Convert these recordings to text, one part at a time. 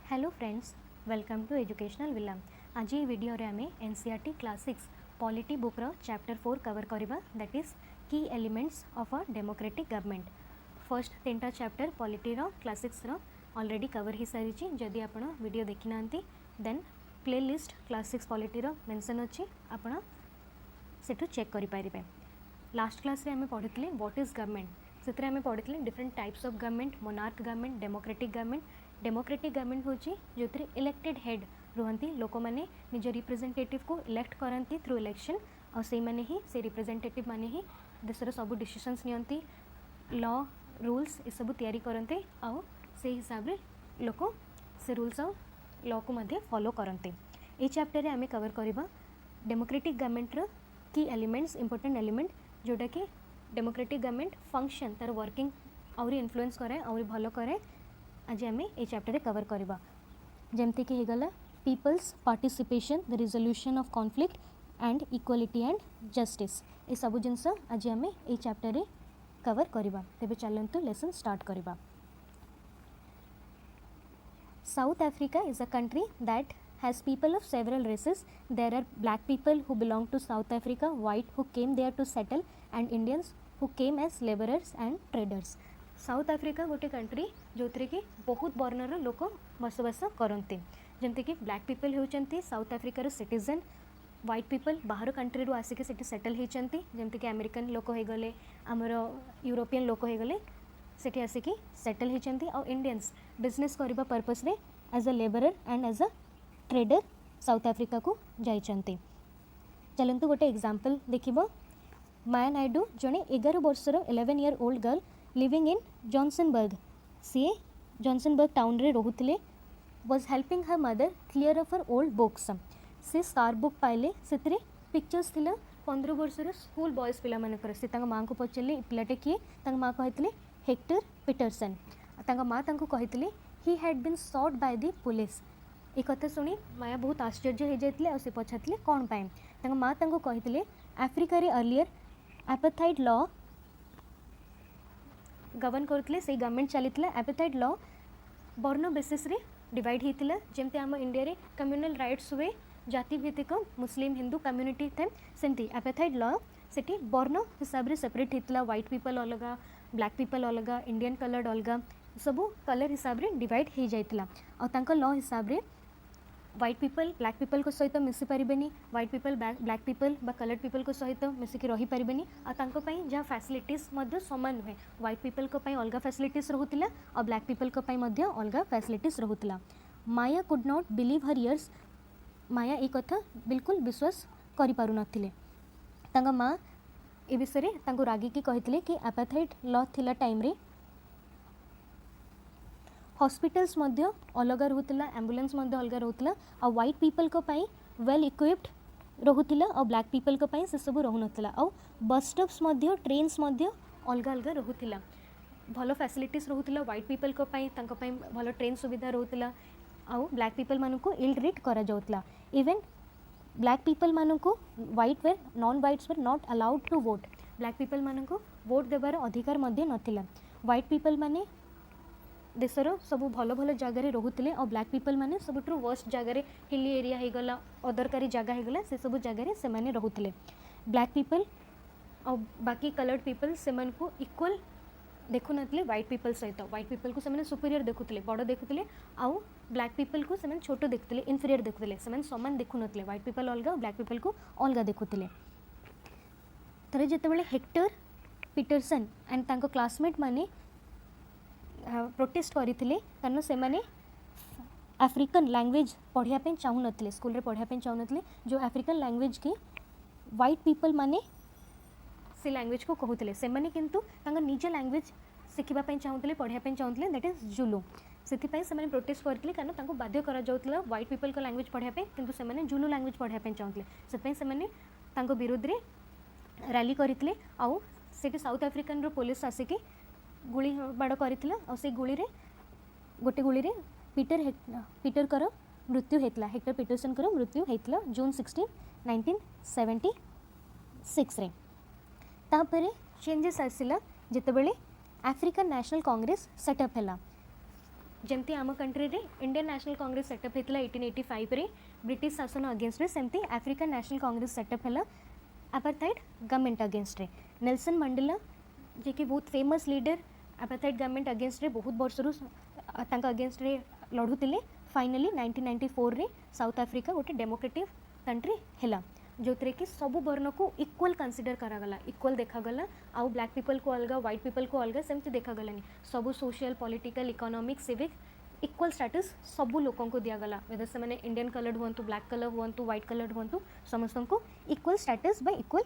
Hello friends, welcome to Educational Villa. आज ये video रे आमे एनसीईआरटी क्लास 6 पॉलिटी बुक रो चैप्टर 4 कवर करिबा, that is key elements of a democratic government. First तीनटा chapter polity रो क्लास 6 रो ऑलरेडी कवर ही सारी छी। जदि आपण वीडियो देखि नांती देन प्लेलिस्ट क्लास 6 पॉलिटी रो मेंशन अछि, आपण सेठु चेक करि पारिबे। लास्ट क्लास रे आमे पढितले व्हाट इज गवर्नमेंट। सेतरे आमे पढितले different types of government, monarch government, democratic government. Democratic government होची जोथरे इलेक्टेड हेड रुहंती, लोक माने निज रिप्रेजेंटेटिव को इलेक्ट करंती थ्रू इलेक्शन, और से माने ही से रिप्रेजेंटेटिव माने ही देशर सब डिसीजंस नियंती, लॉ रूल्स ए सब तैयारी करंते, और से हिसाब रे लोक से रूल्स और लॉ को मध्ये फॉलो करंते। ए चैप्टर रे आमे कवर करबा डेमोक्रेटिक गवर्नमेंट रो की एलिमेंट्स, इंपोर्टेंट एलिमेंट जोटा कि डेमोक्रेटिक गवर्नमेंट फंक्शन तार वर्किंग और इन्फ्लुएंस करे और भलो करे। आज आम ये चैप्टर रे कवर करबा, जेमती कि हेगला people's participation, the resolution of conflict and equality and justice. ये सब जिनस आज आम ये चैप्टर रे कवर करबा। तेबे चलंतु लेसन स्टार्ट करबा। South Africa is a country that has people of several races. There are black people who belong to South Africa, white who came there to settle, and Indians who came as laborers and traders. South Africa गोटे country जो कि बहुत वर्णर लोक बसवास करते, जमती कि black people होती south आफ्रिकार citizen, white people बाहर कंट्री रू आसिक सेटल होती, जमती कि अमेरिकन लोक हो गले, आमर यूरोपियन लोक हो गले सेठी आसिक सेटल होती, और इंडियंस बिजनेस करने पर्पस रे as a labourer and as a trader South Africa को जाइछन्ति। चलंतु गोटे एग्जांपल देखिबो। माया नायडू जने 11 वर्षर 11 year old girl living in Johannesburg, सी जॉनसनबर्ग टाउन रे रोहुतले, was helping her mother clear of her old books. से स्टार बुक पाइले, से पिक्चर्स थिला 15 वर्षर स्कूल बॉयज पिला मानकर। से तांगा मां को पचले पिलाटे किए, तांगा मां कहतले हेक्टर पीटरसन। तांगा मां तांको कहतले he had been shot by the police. ए कथा सुनी माया बहुत आश्चर्य हो जाते, और से पचाते कौन पाए। तांगा मां तांको कहतले अफ्रीका रे अर्लियर एपेथाइड लॉ गवर्न करते, से गवर्नमेंट चली एपेथाइड लॉ वर्ण बेसिस रे डिवाइड होता, जमती आम इंडिया रे कम्युनल राइट्स हुए जाति भित्तिक मुस्लिम हिंदू कम्युनिटी थे, सेमती एपेथाइड लॉ से वर्ण हिसाब से सेपरेट होता। व्हाइट पीपल अलग, ब्लैक पीपल अलग, इंडियन कलर्ड अलग, सबू कलर हिसाब से डिवाइड हो जाता। और लॉ हिसाब से व्हाइट पीपल ब्लैक पीपल को सहित मिसी पारिबेनी, व्हाइट पीपल ब्लैक पीपल बा कलर्ड पीपल को सहित मिसिक रही पारिबेनी। और तांको पई जहाँ फैसिलिटीज मध्य समान हुए, व्हाइट पीपल को पई अलग फैसिलिटीज रहुतिला और ब्लैक पीपल को पई मध्य अलग फैसिलिटीज रहुतिला। Maya could not believe her ears. Maya एक कथा बिल्कुल विश्वास करि पारु नथिले। तांगा माँ ए विषय तांको रागी की कहितले कि एपेथाइड लॉ थिला टाइम रे हॉस्पिटल्स मध्य अलग रोला, एम्बुलेंस मध्य अलग रोला, और व्हाइट पीपल को पाई वेल इक्विप्ड रोला, और ब्लैक पीपल को पाई से सब रोला, और बस स्टॉप्स मध्य ट्रेन्स मध्य अलग अलग रोला, भल फैसिलिटीज रोला। व्हाइट पीपल को पाई तांको पाई भल ट्रेन सुविधा रोला, और ब्लैक पीपल मानू को इल ट्रीट करा जाउतला। इवन ब्लैक पीपल मानू को white were non whites were not allowed to vote. Black people मानू को वोट देवार अधिकार मध्य नथिला। व्हाइट पीपल माने देशर सब भल भल जगार रोते, और ब्लैक पीपल माने सबुठ वर्स्ट जगार हिली एरिया हो गला, अदरकारी जगह हो गला, से सब जगार से माने रोते। ब्लैक पीपल और बाकी कलर्ड पीपल से को इक्वल देखु नथिले व्हाइट पीपल सहित। व्हाइट पीपल को से सुपीरियर देखुले, बड़ देखुले, आउ ब्लैक पीपल को से छोट देखुले, इनफीरियर देखुले, से समान देखु नथिले। व्हाइट पीपल अलग और ब्लैक पीपल को अलग देखुले। थरे जितेबाला हेक्टर पीटरसन एंड तांको क्लासमेट माने प्रोटेस्ट करते, कारण से माने अफ्रीकन लैंग्वेज पढ़ापी चाहू नथिले, स्कूल रे पढ़ापी चाहू नथिले। जो अफ्रीकन लैंग्वेज की व्हाइट पीपल माने से लैंग्वेज को कहते, से माने किंतु तांका निज लैंग्वेज शिखिबा चाहूले, पढ़ापी चाहूले, दैट इज जुलू। से प्रोटेस्ट करते, कारण तांको बाध्य करा जाउतला व्हाइट पीपल को लैंग्वेज पढ़ापी, किंतु से माने जुलू लैंग्वेज पढ़ापी चाहूले। से विरोध रे रैली करते, आउ से साउथ अफ्रीकन रो पुलिस आसिक गुली बाड़ करथिला, और से गुली रे गोटे गुली रे पीटर कर मृत्यु होता। हेक्टर पीटरसन कर मृत्यु होता जून 16, 1976 रे। तापरे चेंजेस आसिला जितेबेले अफ्रीकन नेशनल कांग्रेस सेटअप हैला। जमती आम कंट्री रे इंडियन नेशनल कांग्रेस सेटअप होता 1885 रे ब्रिटिश शासन अगेंस्ट रे, सेमती अफ्रीकन नेशनल कांग्रेस सेटअप है अपार्थाइड गवर्नमेंट अगेंस्ट रे। नेल्सन मंडेला जे कि बहुत famous leader apartheid government against रे बहुत वर्ष अगेंस्ट रे लड़ुले। फाइनली 1994 रे साउथ अफ्रीका गोटे डेमोक्रेटिक कंट्री है जो थे कि सबू वर्ण को इक्वल कंसीडर करागला, इक्वल देखागला। आउ ब्लैक पीपल को अलग, व्हाइट पीपल को अलग सेमती देखागलानी। सबू social political economic civic equal status सबू लोगों को दियागला, वेदर से मैंने इंडियन कलर्ड हूँ, ब्लैक कलर हूँ, व्हाइट कलर्ड हूँ, समस्त को इक्वल स्टेटस बाय इक्वल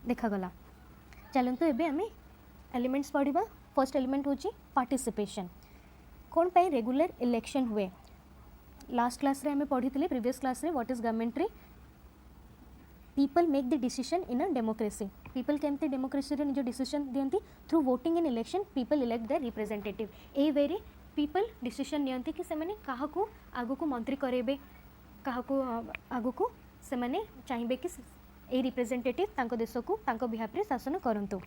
देखागला। चलतु एबे आम एलिमेंट्स पढ़ा। फर्स्ट एलिमेंट हूँ पार्टिसिपेशन। कौन पाई रेगुलर इलेक्शन हुए? लास्ट क्लास रे हमें पढ़ी थे, प्रीवियस क्लास रे व्हाट इज गवर्नमेंट रे people make the decision in a democracy. People केमती डेमोक्रेसी रे निज डिसीजन दियंती through voting in election. People elect the representative. ए वे रे पीपल डिसीजन नियंती कि सेमाने काहाकू आगुकू मंत्री करेबे, काहाकू आगुकू सेमाने चाहिए कि ए रिप्रेजेंटेटिव तांको देश को तांको बिहाफ रे शासन करंतु।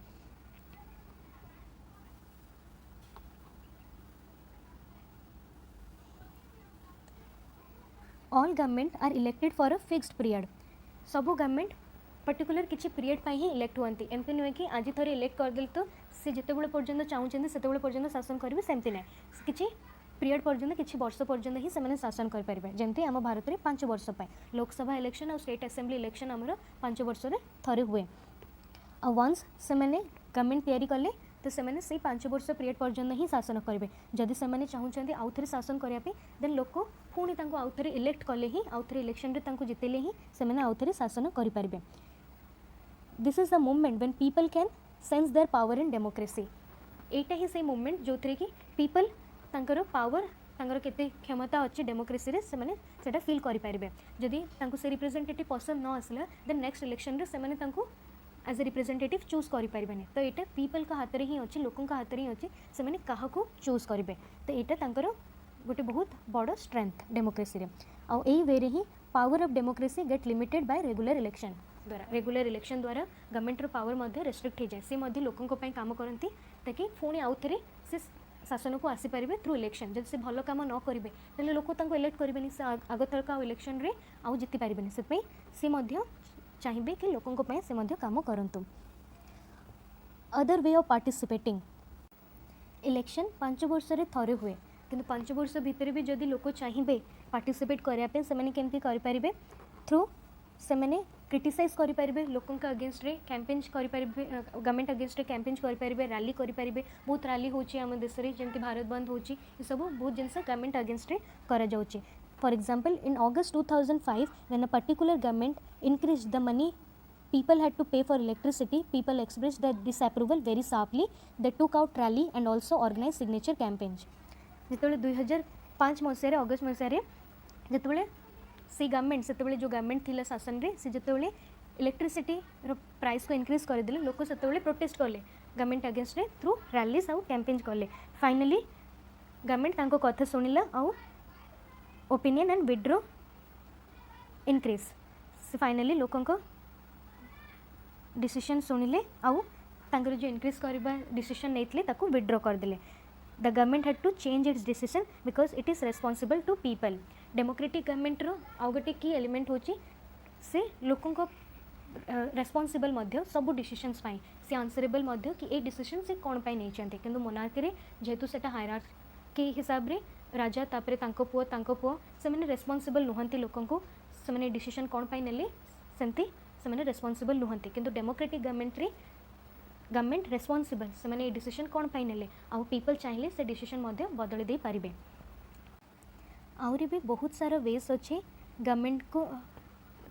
All government are elected for a fixed period. सबू गवर्नमेंट पर्टिकुलर किसी पीरियड ही इलेक्ट हुए। एमती नुहे कि आज थे इलेक्ट करदे तो सी जिते पर्यटन चाहते से पर्यटन शासन करेंगे, सेमती ना कि पीरियड पर्यटन किसी वर्ष पर्यटन ही से शासन करेंगे। जमती आम भारत में 5 वर्ष लोकसभा इलेक्शन और स्टेट असेंबली इलेक्शन आमर 5 वर्ष थे हुए। आ वंस से गवर्नमेंट तैयारी कले तो से 5 वर्ष पीरियड पर्यटन ही शासन करेंगे। जदि से चाहते आउ थे शासन करने देन लोक पुणी आउ थे इलेक्ट कले ही आउ थे इलेक्शन रे जितेले ही से आउ थे शासन करेंगे। This is the movement when people can sense their power in democracy. एटा ही से मूवमेंट जो थे कि पीपल तांकर पावर तांकर केते क्षमता अच्छी डेमोक्रेसी रे से फील करेंगे। जदि से रिप्रेजेंटेटिव पसंद न आसला देन नेक्स्ट इलेक्शन रे से एज ए रिप्रेजेंटेटिव चूज करें। तो यहाँ पीपल का हाथ में ही अच्छी, लोकों का हाथ में ही अच्छी से मैंने क्या चूज करेंगे। तो यहाँ गोटे बहुत बड़ स्ट्रेंथ डेमोक्रेसी रे। आउ एई वे रे ही power of democracy get limited by regular election द्वारा। रेगुलर इलेक्शन द्वारा गवर्नमेंट रो पावर मध्य रेस्ट्रिक्ट हो जाए। सी मध्य लोकों को पई काम करती ताकि पुणी आउ थे से शासन को आसीपारे थ्रू इलेक्शन। जब से भल कम न करेंगे तेल लोक इलेक्ट करेंगे, से आगथरक आउ इलेक्शन रे आउ जीति पारे। से सी मध्य चाहिए कि लोकों को से मध्य काम करंतु। Other way of participating. Election 5 वर्ष रे थरे हुए, किंतु 5 वर्ष भितर भी जदि लोक चाहिए पार्टिसिपेट करने से मैंने केमती करें थ्रू से मैंने क्रिटिसाइज करेंगे, लोकों के अगेंस्ट रे कैंपेन्स करेंगे, गवर्नमेंट अगेंस्ट रे कैंपेन्स करेंगे, रैली करेंगे। बहुत रैली होची आम देश में, जमी भारत बंद होची, ये सब बहुत जिनस गवर्नमेंट अगेंस्ट रे करा जाउची। For example, in August 2005, when a particular government increased the money people had to pay for electricity, people expressed their disapproval very sharply. They took out rally and also organized signature campaigns. जितने 2005 मसीह August मसीह जिते से government से जो government थी शासन रे से जिते इलेक्ट्रिसिटी प्राइस को इनक्रीज करदे, लोक से प्रोटेस्ट कले गवर्नमेंट अगेंस्ट रे थ्रू रैलीज आउ कैंपेन्स कले। फाइनली गवर्नमेंट तांको कथा सुनिला आउ ओपिनियन एंड विड्रो इनक्रीज। से फाइनली लोकों को डिसीजन सुनिले आउ तांकर जो इनक्रीज करबा डिसीजन नैतले ताकू विड्रो करदेले। The government had to change its decision because it is responsible to people. Democratic government रो आउ गोटे की एलिमेंट होची से लोकों को रेस्पॉन्सिबल मध्य सब डिसीजन्स पाई से आंसरेबल मध्य कि ए डिसीजन से कौन पाई नहीं चाहते। किंतु मोनार्की रे जेहेतु सेटा हायरार्की हिसाब रे राजा तापरे तांको पुओ से मैंने रेस्पॉन्सिबल नुहंती लोकों को से मैंने डिसीजन कौन पाई नेले सेमती से मैंने रेस्पॉन्सिबल नुहंती। किंतु डेमोक्रेटिक गवर्नमेंट रे गवर्नमेंट रेस्पॉन्सिबल से मैंने डिसीजन कौन पाई नेले आउ पीपल चाहिए से डिसीजन मध्य बदल दे पारिबे। आउरी भी बहुत सारा वेस अच्छे गवर्नमेंट को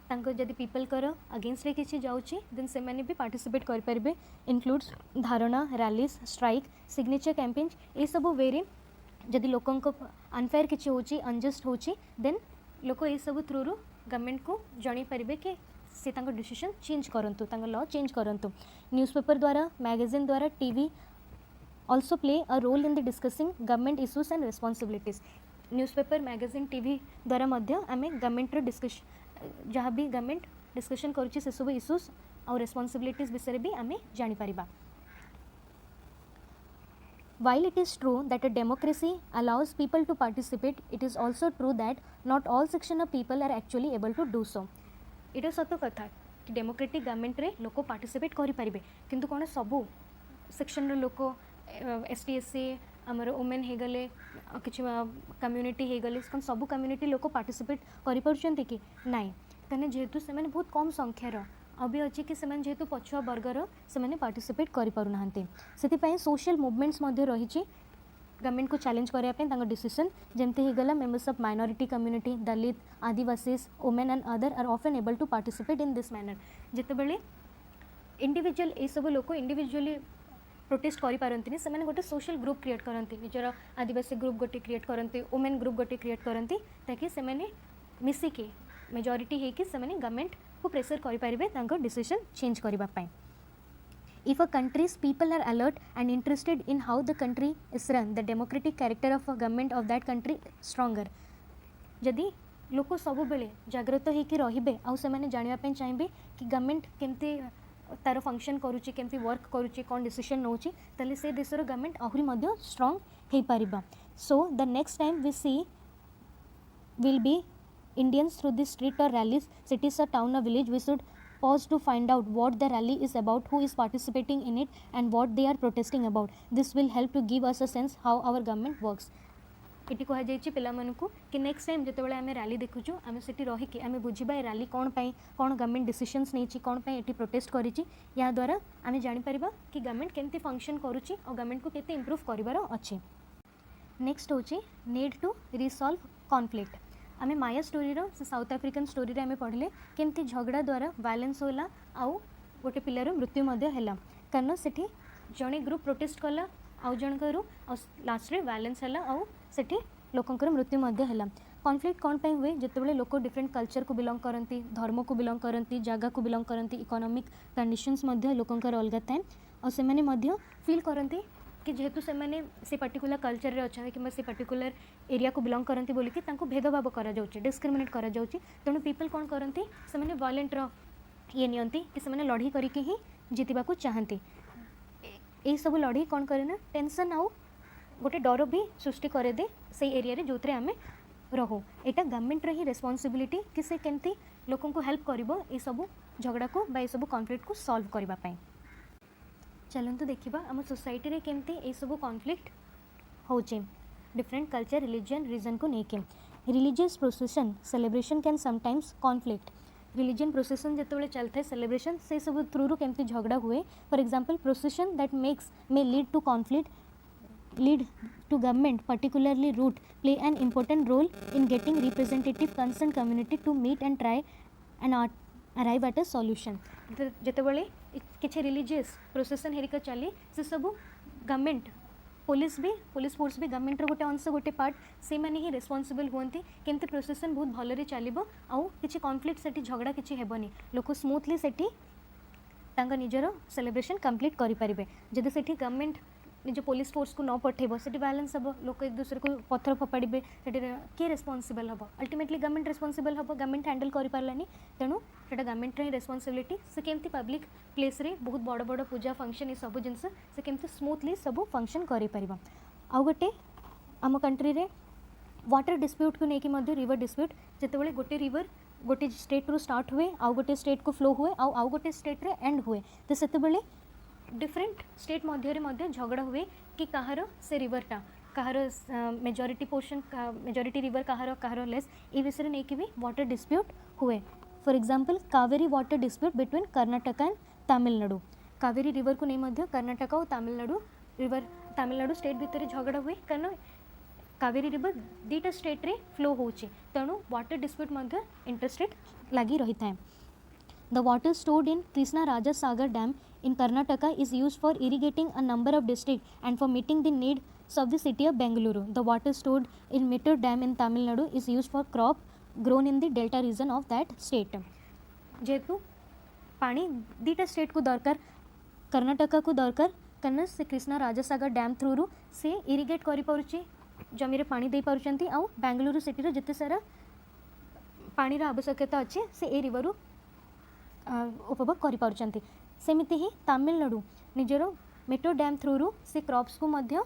तांको जदि पीपल कर अगेंस्ट रे किसी जाउची देन से मैंने भी पार्टिसिपेट कर पारिबे। इंक्लूड्स धारणा, रैलीज, स्ट्राइक, सिग्नेचर कैंपेन्स। ये सब वेरे जदि लोकों को अनफेयर किसी होची, अनजस्ट होची देन लोक ये सब थ्रू रू गवर्नमेंट को जणी पारिबे कि से तांको डिसीजन चेंज करंतु, तांको लॉ चेंज करंतु। न्यूज़पेपर द्वारा, मैगजीन द्वारा, TV also play a role in the discussing government issues and responsibilities. Newspaper, magazine, TV द्वारा मध्य आम गवर्नमेंट डिस्कस जहाँ भी गवर्नमेंट डिस्कशन करुच्ची से सब इश्यूज और रेस्पॉन्सिबिलिटीज विषय भी आम जानी परिबा। While it is true that a democracy allows people to participate, it is also true that not all section of people are actually able to do so. इटा सत कथा कि डेमोक्रेटिक गवर्नमेंट रे लोक पार्टिसिपेट करि परिबे किंतु कोन सबु सेक्शन रे लोक एसटीएससी आमर वुमेन हे गले किछि कम्युनिटी हे गले कोन सबु कम्युनिटी लोक पार्टिसिपेट करि परछन्ति कि नाही कने जेहेतु से माने बहुत कम संख्यार अभी अच्छी कि से जेहेतु पछुआ वर्गर से पार्टिसिपेट करि पारु नाहंते सेति सोशल मुवमेंट्स मध्य रही गवर्नमेंट को चैलेंज करने डिसीजन जमती हो गला members of minority community Dalit Adivasis women and other are often able to participate in this manner जितेबाला इंडिविजुअल ये सब लोग इंडिविजुअली प्रोटेस्ट करि पारंतिनी से माने गोटे सोशल ग्रुप क्रिएट करती निजर आदिवासी ग्रुप गोटे क्रिएट करती वुमेन ग्रुप गोटे क्रिएट करती ताकि से माने मिसिके मेजॉरिटी होकि से माने गवर्नमेंट को प्रेशर करि पारिबे तांको डिसीजन चेंज करबा पाई. If a country's people are alert and interested in how the country is run, the democratic character of a government of that country is stronger. जदि लोक सब बेले जागृत होकर रहिबे आउ से माने जानिबा पे चाहिबे कि गवर्नमेंट केमती तार फंक्शन करूची केमती वर्क करूची कोन डिसीजन नउची तले से देशर गवर्नमेंट आहुरी मध्य स्ट्रांग हे पारिबा. So the next time we see will be Indians through the street or rallies, cities or town or village, we should pause to find out what the rally is about, who is participating in it and what they are protesting about. This will help to give us a sense how our government works. इटी कह जाइए पिलामानकु कि next time जितेबाला आम rally देखुचु आम से रहीकि आम बुझा ए rally कौन पाई कौन गवर्नमेंट डिसीजंस नहीं कौन पाई एटी प्रोटेस्ट करिछि या द्वारा आम जानिपारिबा कि गवर्नमेंट केमती फंक्शन करुछि और गवर्नमेंट को केते इंप्रूव करिवार अछि. नेक्स्ट होछि नीड टू रिसॉल्व कॉन्फ्लिक्ट. आम माया स्टोरी साउथ आफ्रिकन स्टोरी आम पढ़ले केमती झगड़ा द्वारा वायलेंस होला आउ गोटे पिलार मृत्यु है कारण से जड़े ग्रुप प्रोटेस्ट कला आउ जनकर लास्ट रे वायलेंस है आउ से लोकंकर मृत्यु है. कॉन्फ्लिक्ट कौन पाई हुए जितेबाला लोक डिफरेंट कल्चर को बिलोंग करती धर्म को बिलोंग करती जगह को बिलोंग करती इकोनॉमिक कंडीशंस लोकंकर अलग थाए और से फील करती कि जेहेतु से पर्टिकुलर कल्चर रे अच्छा कि से पर्टिकुलर एरिया को बिलोंग करती बोलिकी भेदभाव करा जाउची डिस्क्रिमिनेट करा जाउची तेणु पीपल कौन करती से वायलेंट ये नियंती कि से लड़ी करके ही जीतवा को चाहती. यही सब लड़ी कौन करे टेंशन आउ गोटे डर भी सृष्टि करे दे से एरिया रे जोतरे आमे रहो. एटा गवर्नमेंट रे ही रेस्पॉन्सिबिलिटी कि से केमती लोकन को हेल्प करिवो ए सब झगड़ा को बा ए सब कॉन्फ्लिक्ट को सॉल्व करबा पई. चलते देखा आम सोसाइटी रे केमती ये सब कॉन्फ्लिक्ट होचे डिफरेंट कल्चर रिलीजन रीजन को लेकिन. Religious प्रोसेसन celebration can sometimes conflict. Religion प्रोसेसन जिते चलता है सेलिब्रेशन से सब थ्रू केमती झगड़ा हुए. For example procession that makes may lead to conflict lead to government particularly route play an important role in getting representative concern community to meet and try and arrive at a solution. जितेबाला किसी religious procession हेरिका चली से सब government police force भी government गोटे अंश गोटे पार्ट से माने ही रेस्पॉन्सिबल होती केमती प्रोसेसन बहुत भलरे चलो आउ किसी कॉन्फ्लिक्ट से झगड़ा किसी हेबनी लोक स्मूथली से निजर सेलिब्रेशन कंप्लीट करें. जदि से गवर्नमेंट निज पुलिस फोर्स को न पठेब से बैलेंस हम लोक एक दूसरे को पत्थर फोपाड़े किए रेस्पॉन्सिबल हम अल्टिमेटली गवर्नमेंट रेस्पॉन्सिबल हम गवर्नमेंट हैंडल कर पारानी तेणु से गवर्नमेंट ही रेस्पॉन्सिबिलिटी से केमती पब्लिक प्लेस रे बहुत बड़ बड़ पूजा फंक्शन ये सब जिनस से केमती स्मूथली सब फंक्शन कर पार. आउ गोटे आम कंट्री रे वाटर डिस्प्यूट को लेकिन रिवर डिस्प्यूट जितेबाला गोटे रिवर गोटे स्टेट रू स्टार्ट हुए आउ गोटे स्टेट को फ्लो हुए आउ गोटे स्टेट रे एंड हुए तो से डिफरेंट स्टेट मध्य झगड़ा हुए कि कहार से रिवरटा कहार मेजॉरिटी पोर्शन मेजॉरिटी रिवर कहार लेस ये विषय नहीं कि भी वाटर डिस्प्यूट हुए. For example Kaveri water dispute between Karnataka and Tamil Nadu. Kaveri river को नहीं कर्नाटक और तमिलनाडु स्टेट भितर झगड़ा हुए कारण कावेरी रिवर दीटा स्टेट रे फ्लो होची तेणु वाटर डिस्प्यूट इंटरेस्टेड लगी रही था. The water stored in Krishna Raja Sagar Dam in Karnataka is used for irrigating a number of districts and for meeting the needs of the city of Bengaluru. The water stored in Mettur Dam in Tamil Nadu is used for crop grown in the delta region of that state. जेहेतु पानी दीटा state को दरकार कर्नाटका को दरकार कारण से Krishna राजासागर dam through से irrigate कर जमी रे पानी दे पारुचंती आउ बेंगलुरु सिटी रे जिते सारा पानी आवश्यकता अच्छे से ए रिवर उपभोग कर. सेमिति ही तमिलनाडु निजर मेट्रो डैम थ्रू से क्रॉप्स को मध्य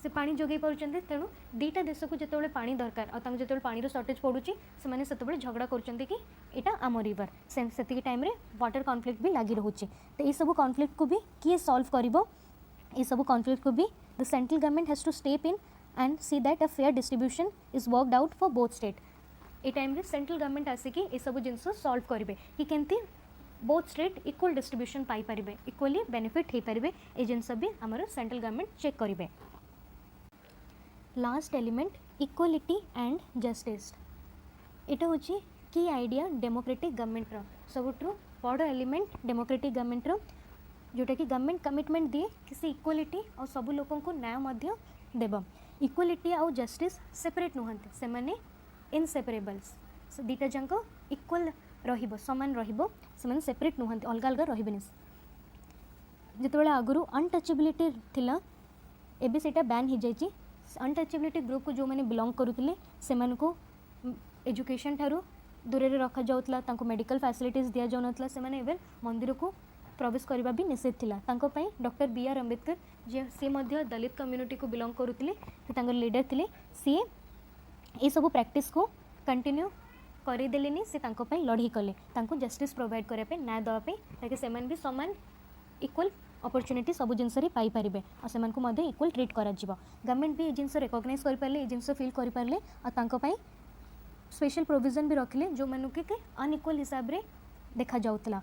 से पानी जोगे पार्टी तेणु दुईटा देश को जिते पानी दरकार और जो पानी सर्टेज पड़ुची से झगड़ा कर यहाँ आम रिवर से टाइम वाटर कॉन्फ्लिक्ट भी लगी रोचे। तो ये सब कॉन्फ्लिक्ट को भी किए सॉल्व कर ये सब कॉन्फ्लिक्ट को भी the central government has to step in and see that a fair distribution is worked out for both state. ये टाइम सेंट्रल गवर्नमेंट आसिक ये सब जिनस सॉल्व करेंगे कि केमती बोथ स्टेट इक्वल डिस्ट्रीब्यूशन पाई परिबे इक्वली बेनिफिट हो पारे ये जिनस भी आमर सेंट्रल गवर्नमेंट चेक करेंगे। Last element equality and justice यहाँ हूँ की आइडिया डेमोक्रेटिक गवर्नमेंट सबुठू बड़ एलिमेंट डेमोक्रेटिक गवर्नमेंट जोटा कि गवर्नमेंट कमिटमेंट दिए कि से इक्वालिटी और सब लोगों को न्याय देव। इक्वालिटी आउ जस्टिस सेपरेट नुहंती से माने इनसेपरेबल्स दुईटा जाक इक्वल रमान से सेपरेट नुहंती अलग अलग रही जिते आगुरी अनटचेबिलिटी थिला एबे सेटा बैन हो जाइए। अनटचेबिलिटी ग्रुप को जो मैंने बिलोंग करुले से एजुकेशन ठारू दूर रखा जाऊला मेडिकल फैसिलिटीज दि जाऊना से मंदिर को प्रवेश करने भी निषेध थिला। डॉक्टर बी आर अम्बेडकर सी दलित कम्युनिटी को बिलोंग करुले लीडर थे सी ये सब प्रैक्टिस को कंटिन्यू करदेले से लड़ाई कले जस्टिस प्रोवाइड करने न्याय देवाई ताकि से भी सामान इक्वल अपॉर्चुनिटी सब जिनस पाइपर और से इक्वल ट्रीट कर गवर्नमेंट भी ये जिन रिकग्नाइज करें ये जिन फील करें और स्पेशल प्रोविजन भी रखिले जो मानू कि अनइक्वल हिसाब से देखा जाऊला।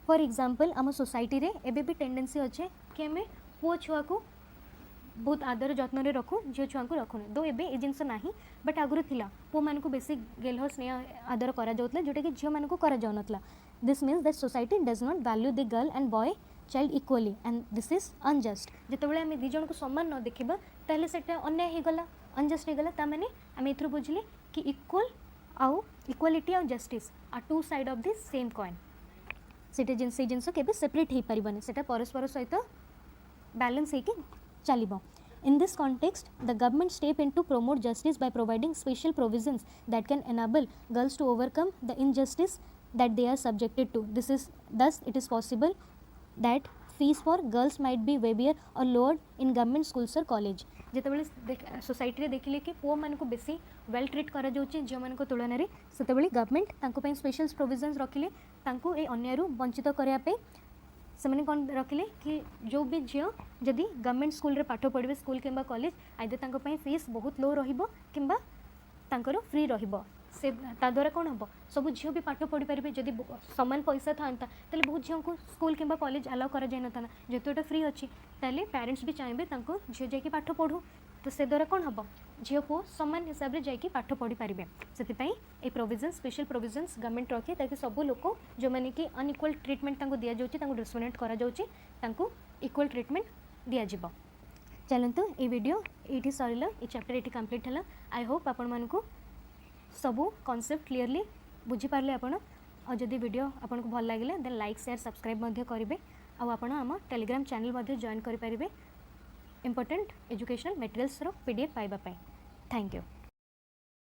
फॉर एग्जांपल आम सोसाइटी रे एबे भी टेंडेंसी अच्छे कि आम पुओ छुआ को बहुत आदर जत्न रखू झील छुआ को रखुना दो एबे ये जिनस ना बट आगुरी थिला पुओ मान को बेसी गेलह स्नेह आदर करा जाउतला जोटा कि झील मान को करा जाउनतला। This means that society does not value the girl and boy child equally and this is unjust. जितेबाला आम दी जन को सम्मान न देखा ताहले सेटा अन्याय हो गला अनजस्ट हो गला तामाने आम एथुरु बुझिले कि इक्वल आउ इक्वालिटी आउ justice are two side of the same coin से जिनस के सेपरेट हो पारबनी से परस्पर सहित बैलेंस होकर चलो। In this context, the government step in to promote justice by providing special provisions that can enable girls to overcome the injustice that they are subjected to. Thus it is possible that fees for girls might be heavier or lowered in government schools or college. जिते society देखिले कि पुओ मान को बेसी well treat करा जाउछि झियो मान को तुलन में से गवर्नमेंट तांको पई स्पेशल प्रोविजन्स रखिले तांको ए अन्यायरु वंचित करया पे से कौन रखिले कि जो भी झील जदि गवर्नमेंट स्कूल रे पाठ पढ़े स्कूल किंबा कॉलेज आइदर फीस बहुत लो रहिबो किंबा तांकर फ्री रहिबो से द्वारा कौन हम सब झील भी पाठ पढ़ी पारे जदि समान पैसा था बहुत झील को स्कूल किंबा कॉलेज अलाउ कर जेहेतु ये फ्री अच्छी ताले पेरेंट्स भी चाहिए झील जाकि पाठ पढ़ू तो से द्वारा कौन हम झील पुओ समान हिसाब से जाकि पाठ पढ़ी पारे से प्रोविजन स्पेशल प्रोविजन्स गवर्नमेंट रखे ताकि सब लोग जो मैंने कि अनइक्वल ट्रीटमेंट दिया जाऊँगी डिस्क्रिमिनेट करा इक्वल ट्रीटमेंट दिज्व। चलतु ये वीडियो ये सरला ये चैप्टर ये कंप्लीट है। आई होप आपण मानक सबू कॉन्सेप्ट क्लीयरली बुझीपारे आपण और जदि वीडियो आपन को भल लगे देन लाइक शेयर सब्सक्राइब करेंगे और आपण आम टेलीग्राम चैनल जॉइन करेंगे इंपोर्टेंट एजुकेशनल मटेरियल्स PDF पाइबा। Thank you.